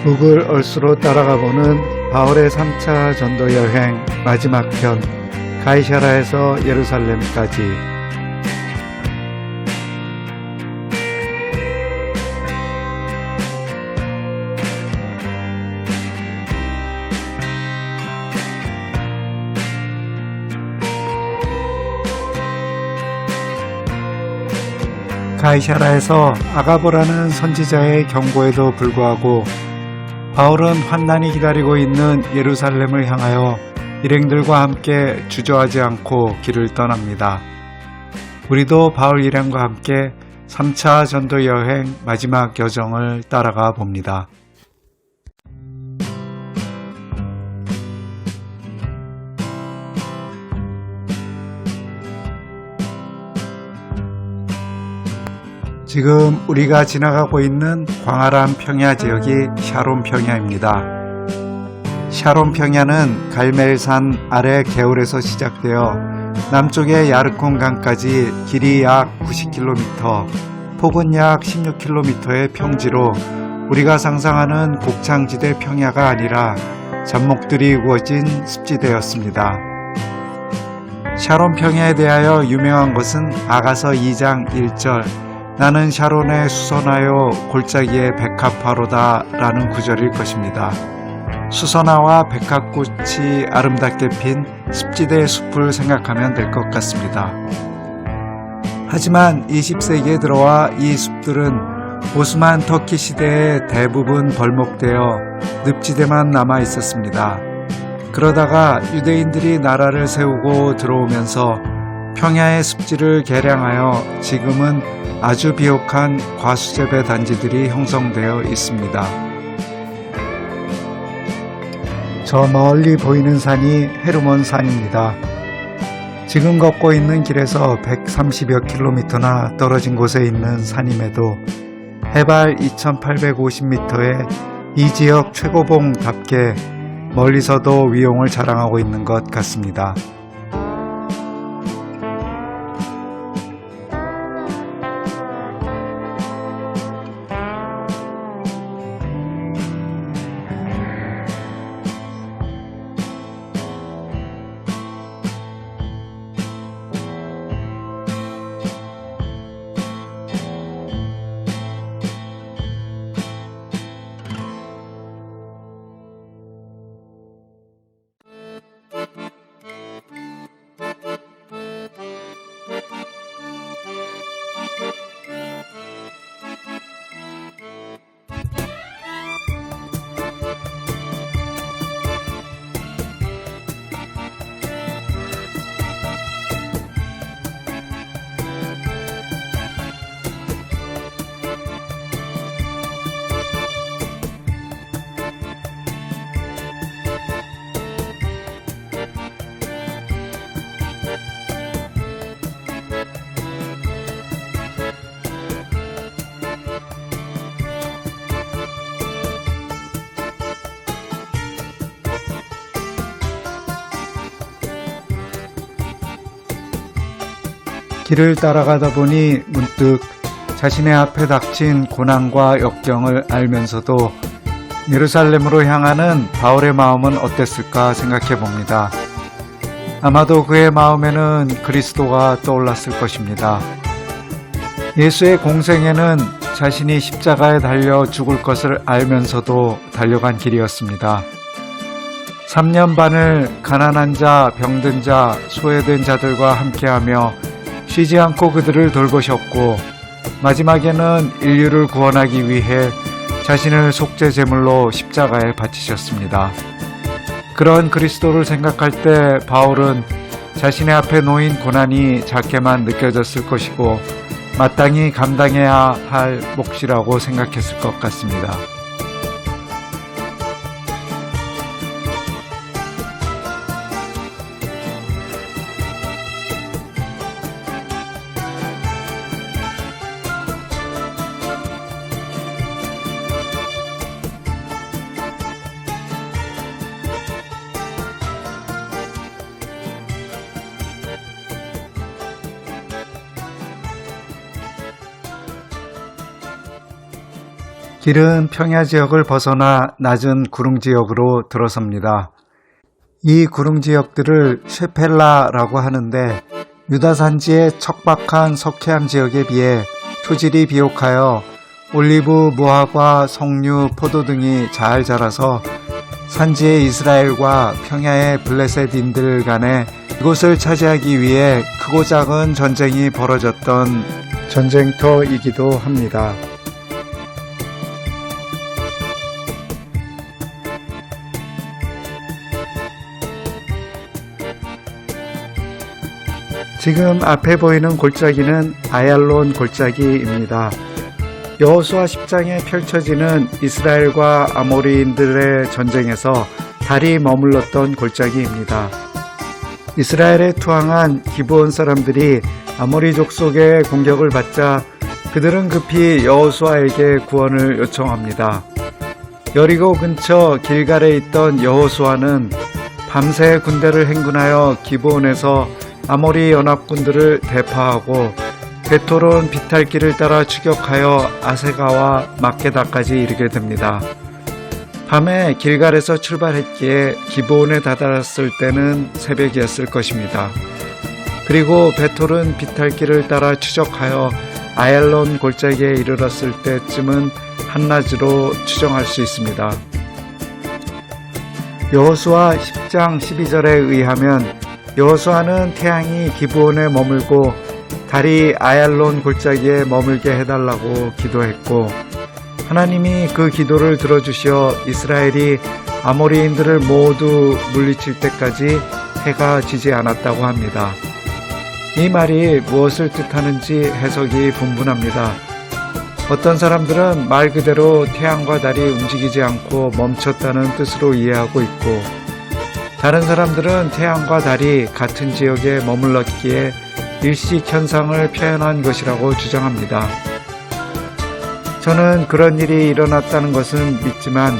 북을 얼스로 따라가 보는 바울의 3차 전도 여행 마지막 편, 가이사라에서 예루살렘까지. 가이사라에서 아가보라는 선지자의 경고에도 불구하고 바울은 환난이 기다리고 있는 예루살렘을 향하여 일행들과 함께 주저하지 않고 길을 떠납니다. 우리도 바울 일행과 함께 3차 전도 여행 마지막 여정을 따라가 봅니다. 지금 우리가 지나가고 있는 광활한 평야 지역이 샤론 평야입니다. 샤론 평야는 갈멜산 아래 개울에서 시작되어 남쪽의 야르콘 강까지 길이 약 90km, 폭은 약 16km의 평지로 우리가 상상하는 곡창지대 평야가 아니라 잡목들이 우거진 습지대였습니다. 샤론 평야에 대하여 유명한 것은 아가서 2장 1절 나는 샤론에 수선하여 골짜기의 백합화로다 라는 구절일 것입니다. 수선화와 백합꽃이 아름답게 핀 습지대의 숲을 생각하면 될 것 같습니다. 하지만 20세기에 들어와 이 숲들은 오스만 터키 시대에 대부분 벌목되어 늪지대만 남아 있었습니다. 그러다가 유대인들이 나라를 세우고 들어오면서 평야의 습지를 개량하여 지금은 아주 비옥한 과수재배 단지들이 형성되어 있습니다. 저 멀리 보이는 산이 헤르몬 산입니다. 지금 걷고 있는 길에서 130여 킬로미터나 떨어진 곳에 있는 산임에도 해발 2850m의 이 지역 최고봉답게 멀리서도 위용을 자랑하고 있는 것 같습니다. 길을 따라가다 보니 문득 자신의 앞에 닥친 고난과 역경을 알면서도 예루살렘으로 향하는 바울의 마음은 어땠을까 생각해 봅니다. 아마도 그의 마음에는 그리스도가 떠올랐을 것입니다. 예수의 공생애는 자신이 십자가에 달려 죽을 것을 알면서도 달려간 길이었습니다. 3년 반을 가난한 자, 병든 자, 소외된 자들과 함께하며 쉬지 않고 그들을 돌보셨고 마지막에는 인류를 구원하기 위해 자신을 속죄 제물로 십자가에 바치셨습니다. 그런 그리스도를 생각할 때 바울은 자신의 앞에 놓인 고난이 작게만 느껴졌을 것이고 마땅히 감당해야 할 몫이라고 생각했을 것 같습니다. 길은 평야 지역을 벗어나 낮은 구릉 지역으로 들어섭니다. 이 구릉 지역들을 쉐펠라라고 하는데 유다 산지의 척박한 석회암 지역에 비해 토질이 비옥하여 올리브, 무화과, 석류, 포도 등이 잘 자라서 산지의 이스라엘과 평야의 블레셋인들 간에 이곳을 차지하기 위해 크고 작은 전쟁이 벌어졌던 전쟁터이기도 합니다. 지금 앞에 보이는 골짜기는 아얄론 골짜기입니다. 여호수아 10장에 펼쳐지는 이스라엘과 아모리인들의 전쟁에서 달이 머물렀던 골짜기입니다. 이스라엘에 투항한 기브온 사람들이 아모리 족속의 공격을 받자 그들은 급히 여호수아에게 구원을 요청합니다. 여리고 근처 길갈에 있던 여호수아는 밤새 군대를 행군하여 기브온에서 아모리 연합군들을 대파하고 베토론 비탈길을 따라 추격하여 아세가와 막게다까지 이르게 됩니다. 밤에 길갈에서 출발했기에 기브온에 다다랐을 때는 새벽이었을 것입니다. 그리고 베토른 비탈길을 따라 추적하여 아얄론 골짜기에 이르렀을 때쯤은 한낮으로 추정할 수 있습니다. 여호수아 10장 12절에 의하면 여호수아는 태양이 기브온에 머물고 달이 아얄론 골짜기에 머물게 해달라고 기도했고 하나님이 그 기도를 들어주시어 이스라엘이 아모리인들을 모두 물리칠 때까지 해가 지지 않았다고 합니다. 이 말이 무엇을 뜻하는지 해석이 분분합니다. 어떤 사람들은 말 그대로 태양과 달이 움직이지 않고 멈췄다는 뜻으로 이해하고 있고 다른 사람들은 태양과 달이 같은 지역에 머물렀기에 일식 현상을 표현한 것이라고 주장합니다. 저는 그런 일이 일어났다는 것은 믿지만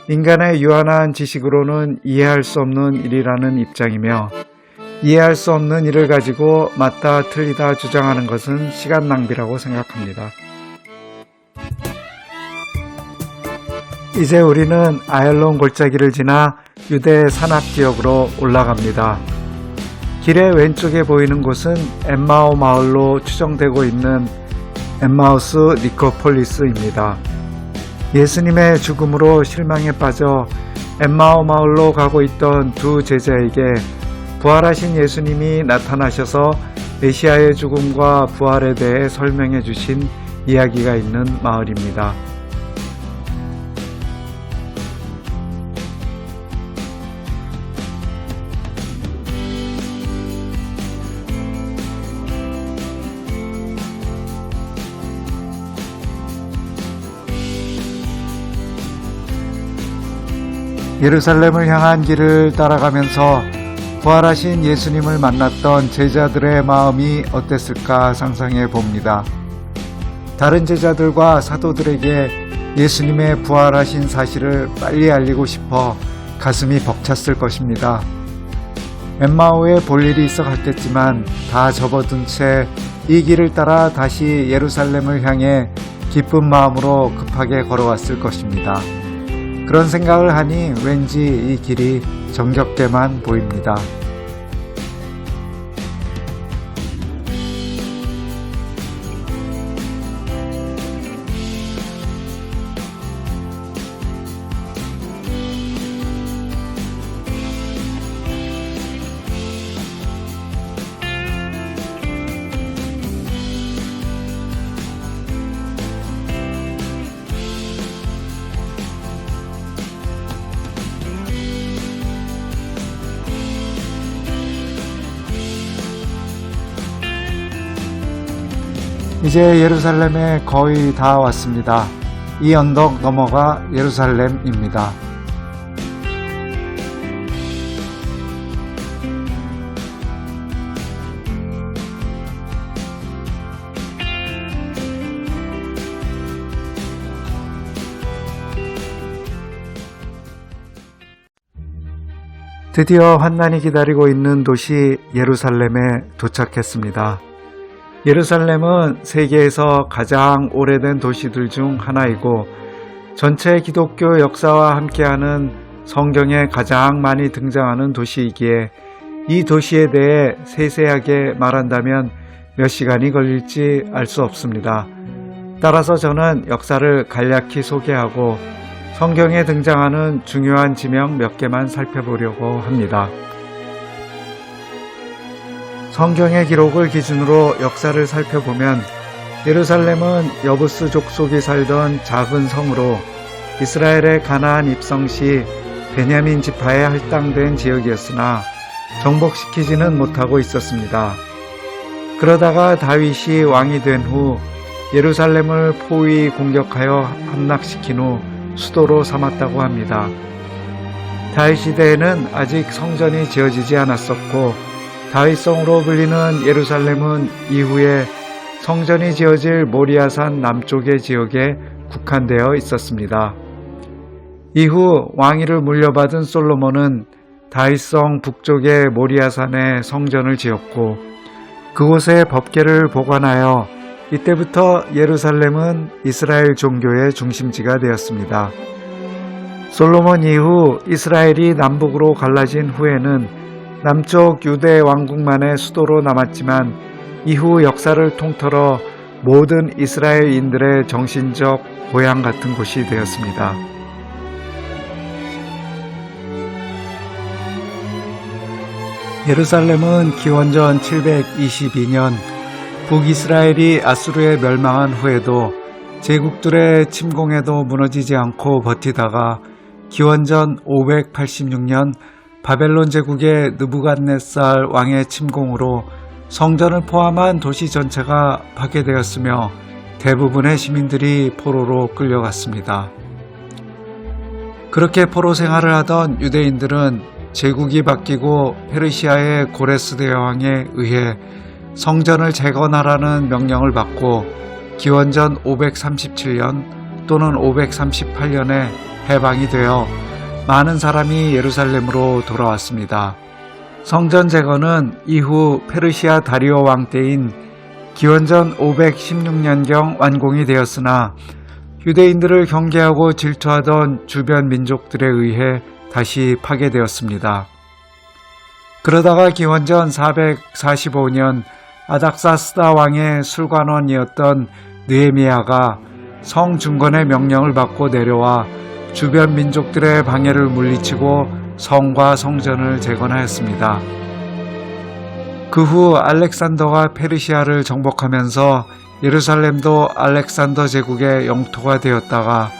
인간의 유한한 지식으로는 이해할 수 없는 일이라는 입장이며 이해할 수 없는 일을 가지고 맞다 틀리다 주장하는 것은 시간 낭비라고 생각합니다. 이제 우리는 아얄론 골짜기를 지나 유대 산악 지역으로 올라갑니다. 길의 왼쪽에 보이는 곳은 엠마오 마을로 추정되고 있는 엠마우스 니코폴리스입니다. 예수님의 죽음으로 실망에 빠져 엠마오 마을로 가고 있던 두 제자에게 부활하신 예수님이 나타나셔서 메시아의 죽음과 부활에 대해 설명해 주신 이야기가 있는 마을입니다. 예루살렘을 향한 길을 따라가면서 부활하신 예수님을 만났던 제자들의 마음이 어땠을까 상상해 봅니다. 다른 제자들과 사도들에게 예수님의 부활하신 사실을 빨리 알리고 싶어 가슴이 벅찼을 것입니다. 엠마오에 볼 일이 있어 갔겠지만 다 접어둔 채 이 길을 따라 다시 예루살렘을 향해 기쁜 마음으로 급하게 걸어왔을 것입니다. 그런 생각을 하니 왠지 이 길이 정겹게만 보입니다. 이제 예루살렘에 거의 다 왔습니다. 이 언덕 넘어가 예루살렘입니다. 드디어 환난이 기다리고 있는 도시 예루살렘에 도착했습니다. 예루살렘은 세계에서 가장 오래된 도시들 중 하나이고 전체 기독교 역사와 함께하는 성경에 가장 많이 등장하는 도시이기에 이 도시에 대해 세세하게 말한다면 몇 시간이 걸릴지 알 수 없습니다. 따라서 저는 역사를 간략히 소개하고 성경에 등장하는 중요한 지명 몇 개만 살펴보려고 합니다. 성경의 기록을 기준으로 역사를 살펴보면 예루살렘은 여부스 족속이 살던 작은 성으로 이스라엘의 가나안 입성 시 베냐민 지파에 할당된 지역이었으나 정복시키지는 못하고 있었습니다. 그러다가 다윗이 왕이 된 후 예루살렘을 포위 공격하여 함락시킨 후 수도로 삼았다고 합니다. 다윗 시대에는 아직 성전이 지어지지 않았었고 다윗성으로 불리는 예루살렘은 이후에 성전이 지어질 모리아산 남쪽의 지역에 국한되어 있었습니다. 이후 왕위를 물려받은 솔로몬은 다윗성 북쪽의 모리아산에 성전을 지었고 그곳에 법궤를 보관하여 이때부터 예루살렘은 이스라엘 종교의 중심지가 되었습니다. 솔로몬 이후 이스라엘이 남북으로 갈라진 후에는 남쪽 유대 왕국만의 수도로 남았지만 이후 역사를 통틀어 모든 이스라엘인들의 정신적 고향 같은 곳이 되었습니다. 예루살렘은 기원전 722년 북이스라엘이 아수르에 멸망한 후에도 제국들의 침공에도 무너지지 않고 버티다가 기원전 586년 바벨론 제국의 느부갓네살 왕의 침공으로 성전을 포함한 도시 전체가 파괴되었으며 대부분의 시민들이 포로로 끌려갔습니다. 그렇게 포로 생활을 하던 유대인들은 제국이 바뀌고 페르시아의 고레스 대왕에 의해 성전을 재건하라는 명령을 받고 기원전 537년 또는 538년에 해방이 되어 많은 사람이 예루살렘으로 돌아왔습니다. 성전 재건은 이후 페르시아 다리오 왕 때인 기원전 516년경 완공이 되었으나 유대인들을 경계하고 질투하던 주변 민족들에 의해 다시 파괴되었습니다. 그러다가 기원전 445년 아닥사스다 왕의 술관원이었던 느헤미야가 성중건의 명령을 받고 내려와 주변 민족들의 방해를 물리치고 성과 성전을 재건하였습니다. 그 후 알렉산더가 페르시아를 정복하면서 예루살렘도 알렉산더 제국의 영토가 되었다가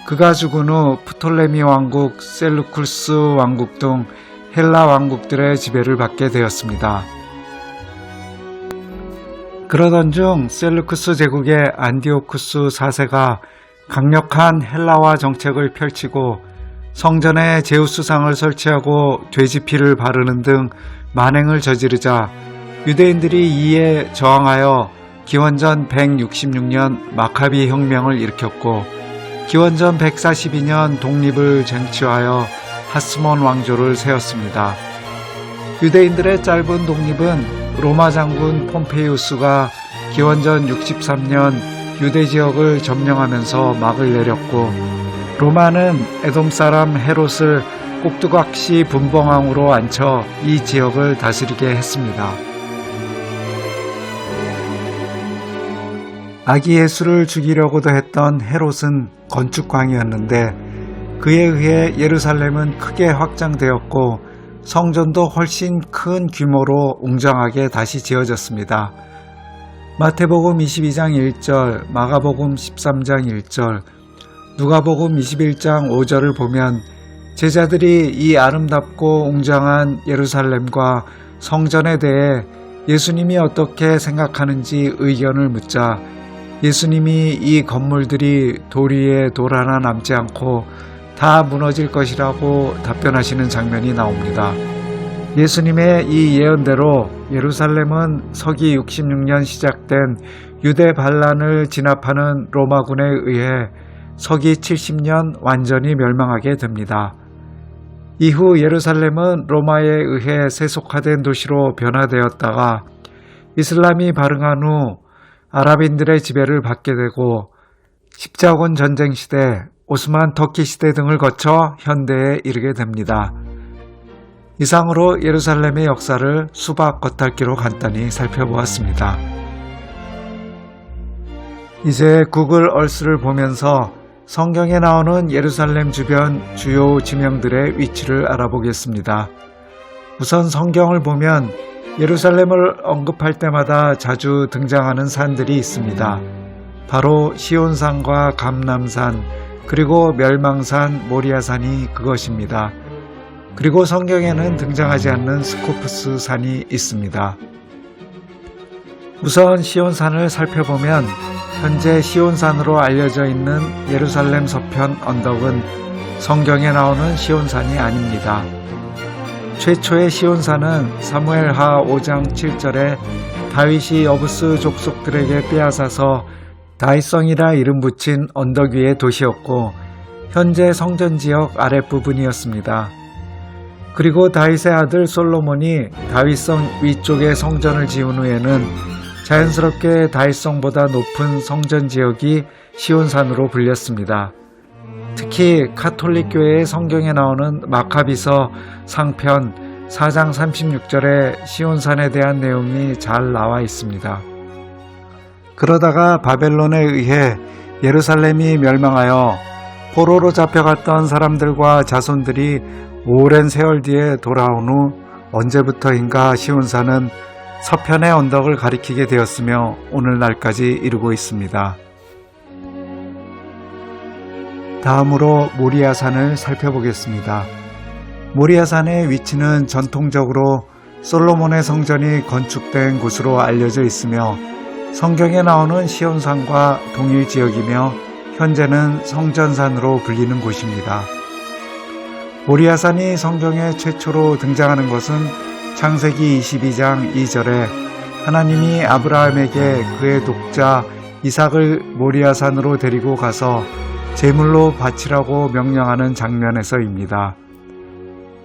그가 죽은 후 프톨레미 왕국, 셀루쿠스 왕국 등 헬라 왕국들의 지배를 받게 되었습니다. 그러던 중 셀루쿠스 제국의 안디오쿠스 4세가 강력한 헬라화 정책을 펼치고 성전에 제우스상을 설치하고 돼지피를 바르는 등 만행을 저지르자 유대인들이 이에 저항하여 기원전 166년 마카비 혁명을 일으켰고 기원전 142년 독립을 쟁취하여 하스몬 왕조를 세웠습니다. 유대인들의 짧은 독립은 로마 장군 폼페이우스가 기원전 63년 유대 지역을 점령하면서 막을 내렸고 로마는 에돔 사람 헤롯을 꼭두각시 분봉왕으로 앉혀 이 지역을 다스리게 했습니다. 아기 예수를 죽이려고도 했던 헤롯은 건축광이었는데 그에 의해 예루살렘은 크게 확장되었고 성전도 훨씬 큰 규모로 웅장하게 다시 지어졌습니다. 마태복음 22장 1절, 마가복음 13장 1절, 누가복음 21장 5절을 보면 제자들이 이 아름답고 웅장한 예루살렘과 성전에 대해 예수님이 어떻게 생각하는지 의견을 묻자 예수님이 이 건물들이 돌 위에 돌 하나 남지 않고 다 무너질 것이라고 답변하시는 장면이 나옵니다. 예수님의 이 예언대로 예루살렘은 서기 66년 시작된 유대 반란을 진압하는 로마군에 의해 서기 70년 완전히 멸망하게 됩니다. 이후 예루살렘은 로마에 의해 세속화된 도시로 변화되었다가 이슬람이 발흥한 후 아랍인들의 지배를 받게 되고 십자군 전쟁 시대 오스만 터키 시대 등을 거쳐 현대에 이르게 됩니다. 이상으로 예루살렘의 역사를 수박 겉핥기로 간단히 살펴보았습니다. 이제 구글 얼스를 보면서 성경에 나오는 예루살렘 주변 주요 지명들의 위치를 알아보겠습니다. 우선 성경을 보면 예루살렘을 언급할 때마다 자주 등장하는 산들이 있습니다. 바로 시온산과 감람산, 그리고 멸망산, 모리아산이 그것입니다. 그리고 성경에는 등장하지 않는 스코프스 산이 있습니다. 우선 시온산을 살펴보면 현재 시온산으로 알려져 있는 예루살렘 서편 언덕은 성경에 나오는 시온산이 아닙니다. 최초의 시온산은 사무엘하 5장 7절에 다윗이 여부스 족속들에게 빼앗아서 다윗성이라 이름 붙인 언덕 위의 도시였고 현재 성전 지역 아랫부분이었습니다. 그리고 다윗의 아들 솔로몬이 다윗성 위쪽에 성전을 지은 후에는 자연스럽게 다윗성보다 높은 성전 지역이 시온산으로 불렸습니다. 특히 가톨릭 교회의 성경에 나오는 마카비서 상편 4장 36절에 시온산에 대한 내용이 잘 나와 있습니다. 그러다가 바벨론에 의해 예루살렘이 멸망하여 포로로 잡혀갔던 사람들과 자손들이 오랜 세월 뒤에 돌아온 후 언제부터인가 시온산은 서편의 언덕을 가리키게 되었으며 오늘날까지 이르고 있습니다. 다음으로 모리아산을 살펴보겠습니다. 모리아산의 위치는 전통적으로 솔로몬의 성전이 건축된 곳으로 알려져 있으며 성경에 나오는 시온산과 동일 지역이며 현재는 성전산으로 불리는 곳입니다. 모리아산이 성경에 최초로 등장하는 것은 창세기 22장 2절에 하나님이 아브라함에게 그의 독자 이삭을 모리아산으로 데리고 가서 제물로 바치라고 명령하는 장면에서입니다.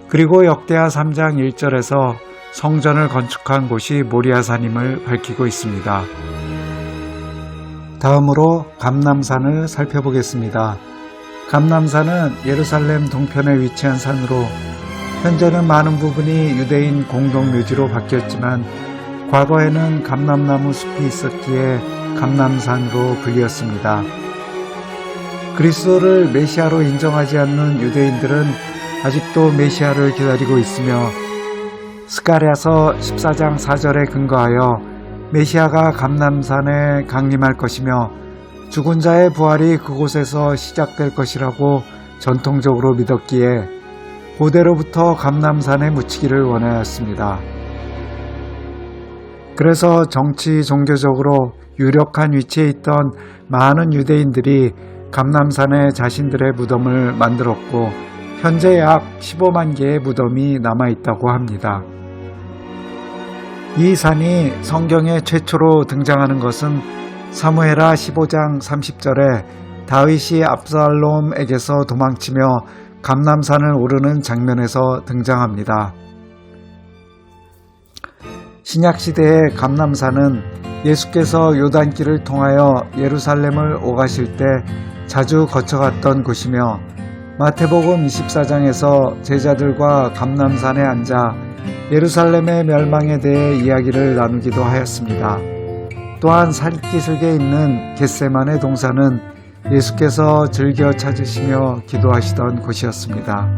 그리고 역대하 3장 1절에서 성전을 건축한 곳이 모리아산임을 밝히고 있습니다. 다음으로 감람산을 살펴보겠습니다. 감람산은 예루살렘 동편에 위치한 산으로 현재는 많은 부분이 유대인 공동묘지로 바뀌었지만 과거에는 감람나무 숲이 있었기에 감람산으로 불렸습니다. 그리스도를 메시아로 인정하지 않는 유대인들은 아직도 메시아를 기다리고 있으며 스가랴서 14장 4절에 근거하여 메시아가 감람산에 강림할 것이며 죽은 자의 부활이 그곳에서 시작될 것이라고 전통적으로 믿었기에 고대로부터 감람산에 묻히기를 원하였습니다. 그래서 정치, 종교적으로 유력한 위치에 있던 많은 유대인들이 감람산에 자신들의 무덤을 만들었고 현재 약 15만 개의 무덤이 남아있다고 합니다. 이 산이 성경에 최초로 등장하는 것은 사무엘하 15장 30절에 다윗이 압살롬에게서 도망치며 감람산을 오르는 장면에서 등장합니다. 신약시대의 감람산은 예수께서 요단길을 통하여 예루살렘을 오가실 때 자주 거쳐갔던 곳이며 마태복음 24장에서 제자들과 감람산에 앉아 예루살렘의 멸망에 대해 이야기를 나누기도 하였습니다. 또한 산기슭에 있는 겟세마네 동산은 예수께서 즐겨 찾으시며 기도하시던 곳이었습니다.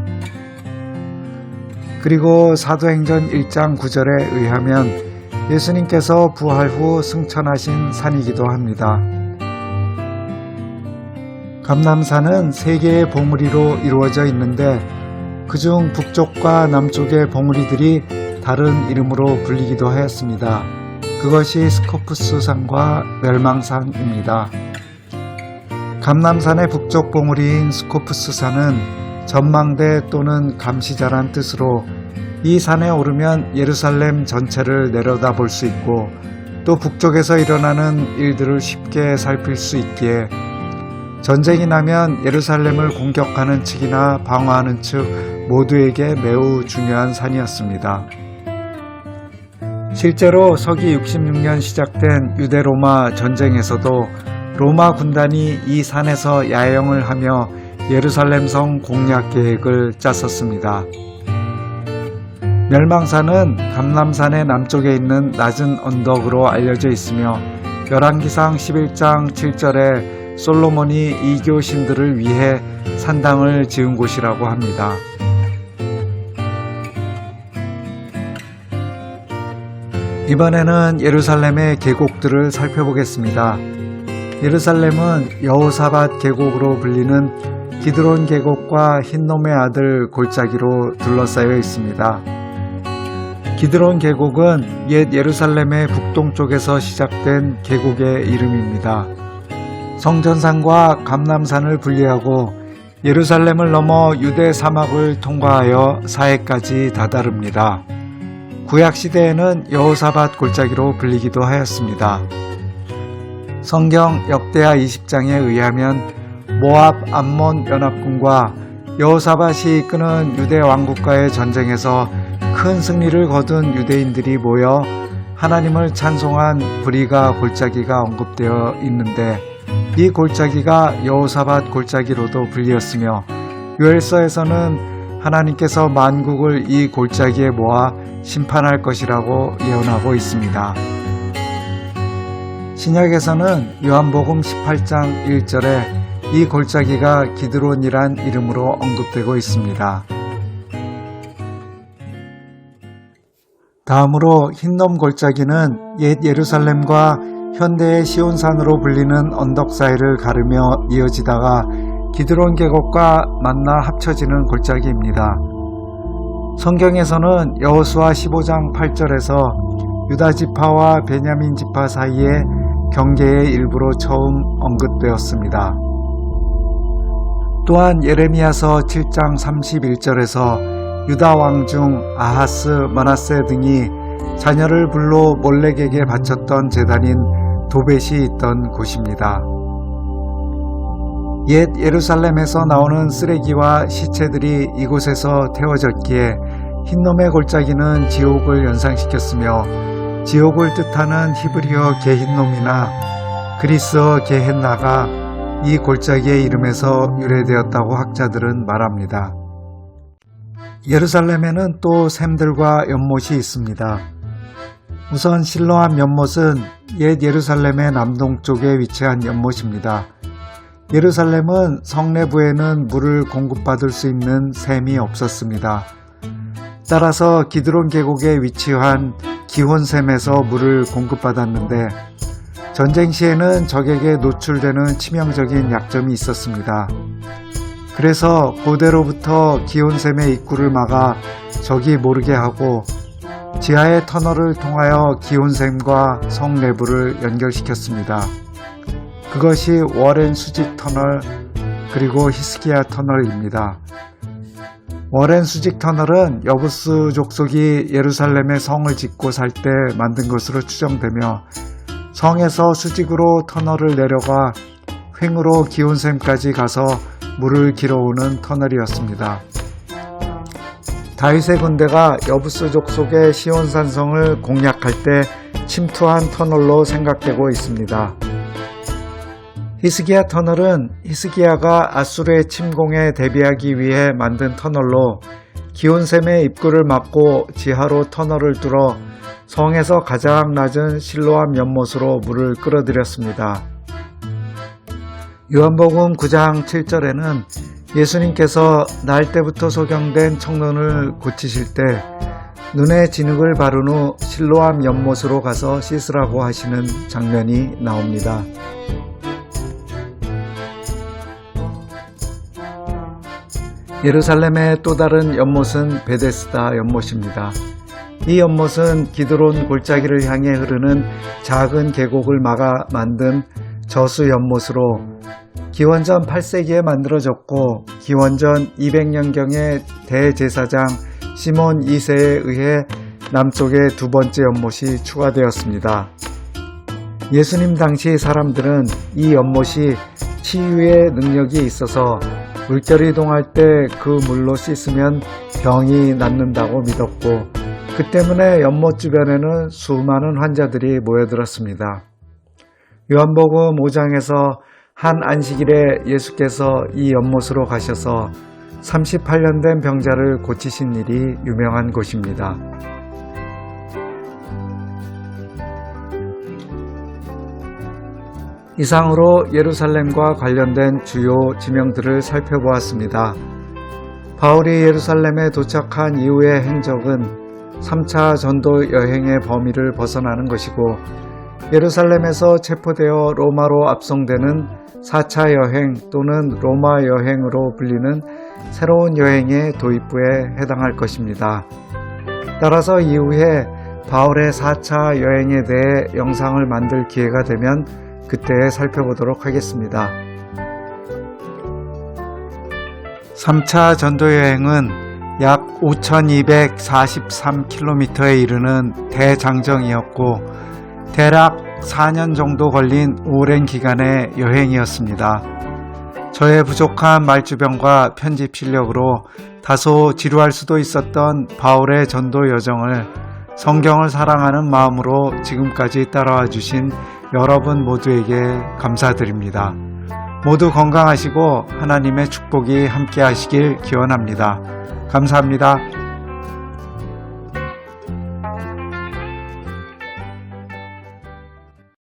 그리고 사도행전 1장 9절에 의하면 예수님께서 부활 후 승천하신 산이기도 합니다. 감람산은 3개의 봉우리로 이루어져 있는데 그중 북쪽과 남쪽의 봉우리들이 다른 이름으로 불리기도 하였습니다. 그것이 스코프스산과 멸망산입니다. 감람산의 북쪽 봉우리인 스코프스산은 전망대 또는 감시자란 뜻으로 이 산에 오르면 예루살렘 전체를 내려다볼 수 있고 또 북쪽에서 일어나는 일들을 쉽게 살필 수 있기에 전쟁이 나면 예루살렘을 공격하는 측이나 방어하는 측 모두에게 매우 중요한 산이었습니다. 실제로 서기 66년 시작된 유대 로마 전쟁에서도 로마 군단이 이 산에서 야영을 하며 예루살렘 성 공략 계획을 짰었습니다. 멸망산은 감람산의 남쪽에 있는 낮은 언덕으로 알려져 있으며 열왕기상 11장 7절에 솔로몬이 이교 신들을 위해 산당을 지은 곳이라고 합니다. 이번에는 예루살렘의 계곡들을 살펴보겠습니다. 예루살렘은 여호사밧 계곡으로 불리는 기드론 계곡과 흰놈의 아들 골짜기로 둘러싸여 있습니다. 기드론 계곡은 옛 예루살렘의 북동쪽에서 시작된 계곡의 이름입니다. 성전산과 감람산을 분리하고 예루살렘을 넘어 유대 사막을 통과하여 사해까지 다다릅니다. 구약시대에는 여호사밧 골짜기로 불리기도 하였습니다. 성경 역대하 20장에 의하면 모압 암몬 연합군과 여호사밧이 이끄는 유대 왕국과의 전쟁에서 큰 승리를 거둔 유대인들이 모여 하나님을 찬송한 브리가 골짜기가 언급되어 있는데 이 골짜기가 여호사밧 골짜기로도 불리었으며 요엘서에서는 하나님께서 만국을 이 골짜기에 모아 심판할 것이라고 예언하고 있습니다. 신약에서는 요한복음 18장 1절에 이 골짜기가 기드론이란 이름으로 언급되고 있습니다. 다음으로 흰놈 골짜기는 옛 예루살렘과 현대의 시온산으로 불리는 언덕 사이를 가르며 이어지다가 기드론 계곡과 만나 합쳐지는 골짜기입니다. 성경에서는 여호수아 15장 8절에서 유다 지파와 베냐민 지파 사이에 경계의 일부로 처음 언급되었습니다. 또한 예레미야서 7장 31절에서 유다 왕 중 아하스, 므낫세 등이 자녀를 불로 몰렉에게 바쳤던 제단인 도벳이 있던 곳입니다. 옛 예루살렘에서 나오는 쓰레기와 시체들이 이곳에서 태워졌기에 흰놈의 골짜기는 지옥을 연상시켰으며 지옥을 뜻하는 히브리어 게힌놈이나 그리스어 게헨나가 이 골짜기의 이름에서 유래되었다고 학자들은 말합니다. 예루살렘에는 또 샘들과 연못이 있습니다. 우선 실로암 연못은 옛 예루살렘의 남동쪽에 위치한 연못입니다. 예루살렘은 성내부에는 물을 공급받을 수 있는 샘이 없었습니다. 따라서 기드론 계곡에 위치한 기혼샘에서 물을 공급받았는데 전쟁 시에는 적에게 노출되는 치명적인 약점이 있었습니다. 그래서 고대로부터 기온샘의 입구를 막아 적이 모르게 하고 지하의 터널을 통하여 기온샘과 성 내부를 연결시켰습니다. 그것이 워렌 수직 터널 그리고 히스기야 터널입니다. 워렌 수직 터널은 여부스 족속이 예루살렘에 성을 짓고 살 때 만든 것으로 추정되며 성에서 수직으로 터널을 내려가 횡으로 기온샘까지 가서 물을 길어오는 터널이었습니다. 다윗의 군대가 여부스 족속의 시온산성을 공략할 때 침투한 터널로 생각되고 있습니다. 히스기야 터널은 히스기야가 아수르의 침공에 대비하기 위해 만든 터널로 기온샘의 입구를 막고 지하로 터널을 뚫어 성에서 가장 낮은 실로암 연못으로 물을 끌어들였습니다. 요한복음 9장 7절에는 예수님께서 날 때부터 소경된 청년을 고치실 때 눈에 진흙을 바른 후 실로암 연못으로 가서 씻으라고 하시는 장면이 나옵니다. 예루살렘의 또 다른 연못은 베데스다 연못입니다. 이 연못은 기드론 골짜기를 향해 흐르는 작은 계곡을 막아 만든 저수 연못으로 기원전 8세기에 만들어졌고 기원전 200년경에 대제사장 시몬 2세에 의해 남쪽의 두 번째 연못이 추가되었습니다. 예수님 당시 사람들은 이 연못이 치유의 능력이 있어서 물결이 이동할 때 그 물로 씻으면 병이 낫는다고 믿었고 그 때문에 연못 주변에는 수많은 환자들이 모여들었습니다. 요한복음 5장에서 한 안식일에 예수께서 이 연못으로 가셔서 38년 된 병자를 고치신 일이 유명한 곳입니다. 이상으로 예루살렘과 관련된 주요 지명들을 살펴보았습니다. 바울이 예루살렘에 도착한 이후의 행적은 3차 전도 여행의 범위를 벗어나는 것이고, 예루살렘에서 체포되어 로마로 압송되는 4차 여행 또는 로마 여행으로 불리는 새로운 여행의 도입부에 해당할 것입니다. 따라서 이후에 바울의 4차 여행에 대해 영상을 만들 기회가 되면 그때 살펴보도록 하겠습니다. 3차 전도여행은 약 5,243km에 이르는 대장정이었고 대략 4년 정도 걸린 오랜 기간의 여행이었습니다. 저의 부족한 말주변과 편집 실력으로 다소 지루할 수도 있었던 바울의 전도 여정을 성경을 사랑하는 마음으로 지금까지 따라와 주신 여러분 모두에게 감사드립니다. 모두 건강하시고 하나님의 축복이 함께 하시길 기원합니다. 감사합니다.